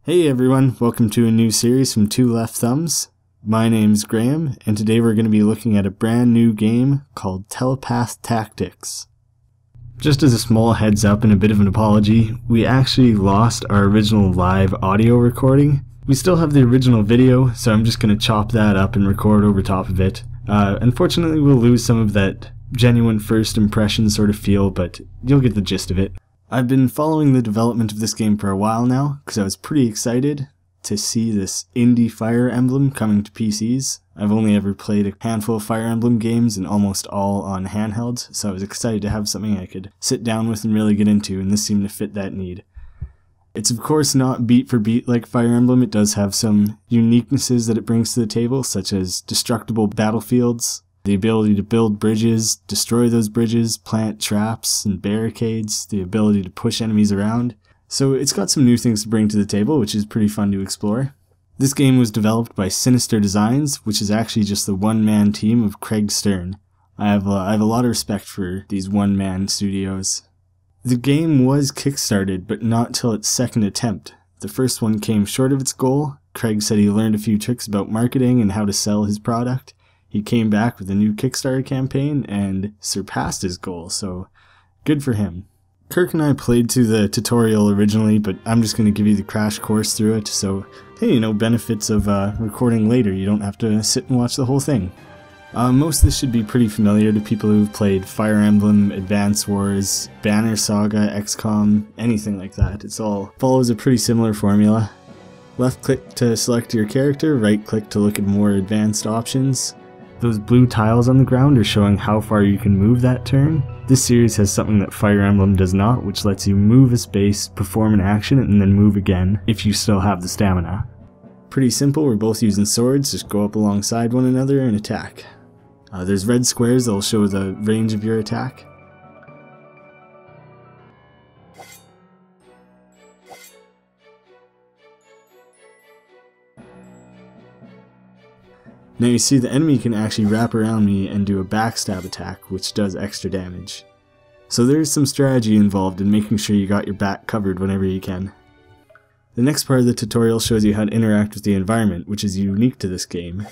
Hey everyone, welcome to a new series from Two Left Thumbs. My name's Graham, and today we're going to be looking at a brand new game called Telepath Tactics. Just as a small heads up and a bit of an apology, we actually lost our original live audio recording. We still have the original video, so I'm just going to chop that up and record over top of it. Unfortunately, we'll lose some of that genuine first impression sort of feel, but you'll get the gist of it. I've been following the development of this game for a while now, because I was pretty excited to see this indie Fire Emblem coming to PCs. I've only ever played a handful of Fire Emblem games and almost all on handhelds, so I was excited to have something I could sit down with and really get into, and this seemed to fit that need. It's of course not beat for beat like Fire Emblem. It does have some uniquenesses that it brings to the table, such as destructible battlefields, the ability to build bridges, destroy those bridges, plant traps and barricades, the ability to push enemies around. So it's got some new things to bring to the table, which is pretty fun to explore. This game was developed by Sinister Designs, which is actually just the one-man team of Craig Stern. I have a lot of respect for these one-man studios. The game was kickstarted, but not till its second attempt. The first one came short of its goal. Craig said he learned a few tricks about marketing and how to sell his product. He came back with a new Kickstarter campaign and surpassed his goal, so good for him. Kirk and I played through the tutorial originally, but I'm just going to give you the crash course through it, so hey, benefits of recording later. You don't have to sit and watch the whole thing. Most of this should be pretty familiar to people who've played Fire Emblem, Advance Wars, Banner Saga, XCOM, anything like that. It all follows a pretty similar formula. Left click to select your character, right click to look at more advanced options. Those blue tiles on the ground are showing how far you can move that turn. This series has something that Fire Emblem does not, which lets you move a space, perform an action, and then move again if you still have the stamina. Pretty simple, we're both using swords, just go up alongside one another and attack. There's red squares that will show the range of your attack. Now you see the enemy can actually wrap around me and do a backstab attack, which does extra damage. So there's some strategy involved in making sure you got your back covered whenever you can. The next part of the tutorial shows you how to interact with the environment, which is unique to this game.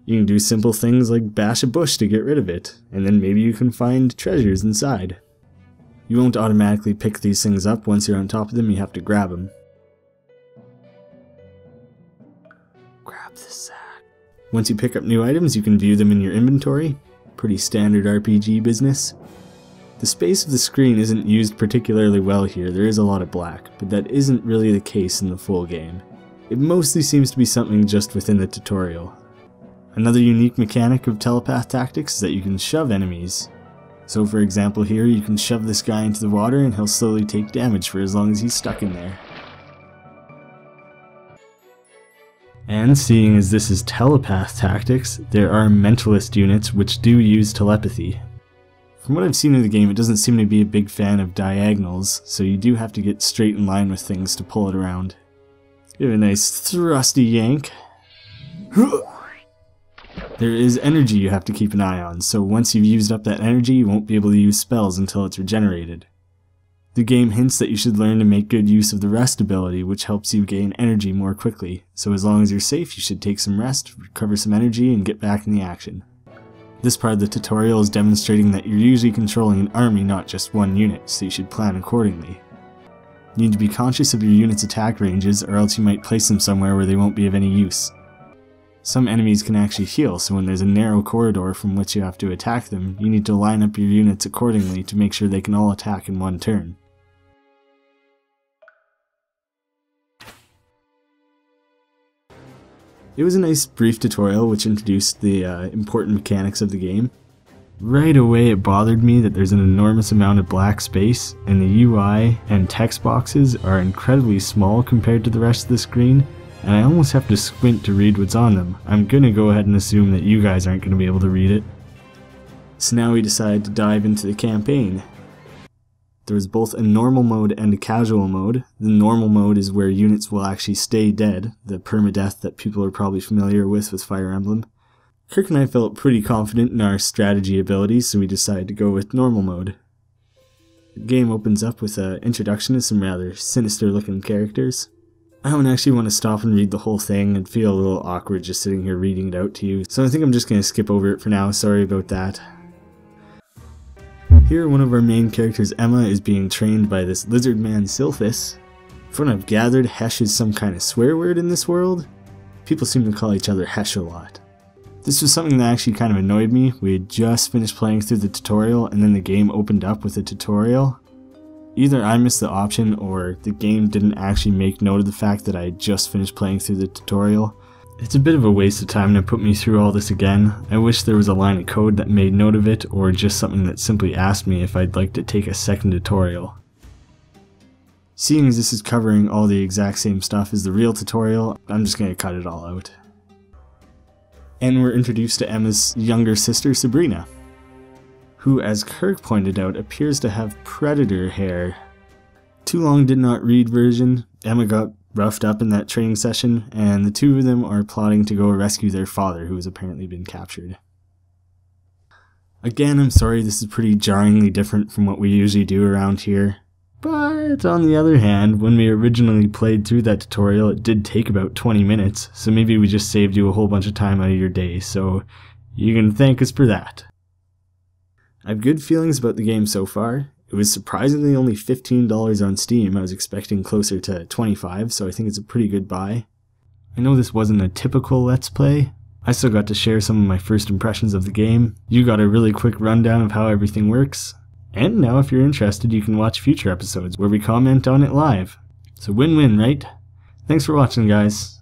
You can do simple things like bash a bush to get rid of it, and then maybe you can find treasures inside. You won't automatically pick these things up once you're on top of them, you have to grab them. Grab the sack. Once you pick up new items, you can view them in your inventory. Pretty standard RPG business. The space of the screen isn't used particularly well here, there is a lot of black, but that isn't really the case in the full game. It mostly seems to be something just within the tutorial. Another unique mechanic of Telepath Tactics is that you can shove enemies. So for example here, you can shove this guy into the water and he'll slowly take damage for as long as he's stuck in there. And seeing as this is Telepath Tactics, there are mentalist units which do use telepathy. From what I've seen of the game, it doesn't seem to be a big fan of diagonals, so you do have to get straight in line with things to pull it around. Give it a nice thrusty yank. There is energy you have to keep an eye on, so once you've used up that energy, you won't be able to use spells until it's regenerated. The game hints that you should learn to make good use of the rest ability, which helps you gain energy more quickly, so as long as you're safe, you should take some rest, recover some energy, and get back in the action. This part of the tutorial is demonstrating that you're usually controlling an army, not just one unit, so you should plan accordingly. You need to be conscious of your unit's attack ranges, or else you might place them somewhere where they won't be of any use. Some enemies can actually heal, so when there's a narrow corridor from which you have to attack them, you need to line up your units accordingly to make sure they can all attack in one turn. It was a nice brief tutorial which introduced the important mechanics of the game. Right away it bothered me that there's an enormous amount of black space, and the UI and text boxes are incredibly small compared to the rest of the screen, and I almost have to squint to read what's on them. I'm gonna go ahead and assume that you guys aren't gonna be able to read it. So now we decide to dive into the campaign. There's both a normal mode and a casual mode. The normal mode is where units will actually stay dead, the permadeath that people are probably familiar with Fire Emblem. Kirk and I felt pretty confident in our strategy abilities, so we decided to go with normal mode. The game opens up with an introduction to some rather sinister looking characters. I don't actually want to stop and read the whole thing and feel a little awkward just sitting here reading it out to you, so I think I'm just going to skip over it for now, sorry about that. Here, one of our main characters, Emma, is being trained by this lizard man, Silphus. From what I've gathered, Hesh is some kind of swear word in this world. People seem to call each other Hesh a lot. This was something that actually kind of annoyed me. We had just finished playing through the tutorial and then the game opened up with a tutorial. Either I missed the option or the game didn't actually make note of the fact that I had just finished playing through the tutorial. It's a bit of a waste of time to put me through all this again. I wish there was a line of code that made note of it, or just something that simply asked me if I'd like to take a second tutorial. Seeing as this is covering all the exact same stuff as the real tutorial, I'm just going to cut it all out. And we're introduced to Emma's younger sister, Sabrina, who, as Kirk pointed out, appears to have predator hair. Too Long Did Not Read version, Emma got roughed up in that training session, and the two of them are plotting to go rescue their father, who has apparently been captured. Again, I'm sorry this is pretty jarringly different from what we usually do around here. But on the other hand, when we originally played through that tutorial, it did take about 20 minutes, so maybe we just saved you a whole bunch of time out of your day, so you can thank us for that. I have good feelings about the game so far. It was surprisingly only $15 on Steam. I was expecting closer to $25, so I think it's a pretty good buy. I know this wasn't a typical Let's Play. I still got to share some of my first impressions of the game. You got a really quick rundown of how everything works. And now if you're interested, you can watch future episodes where we comment on it live. So win-win, right? Thanks for watching, guys.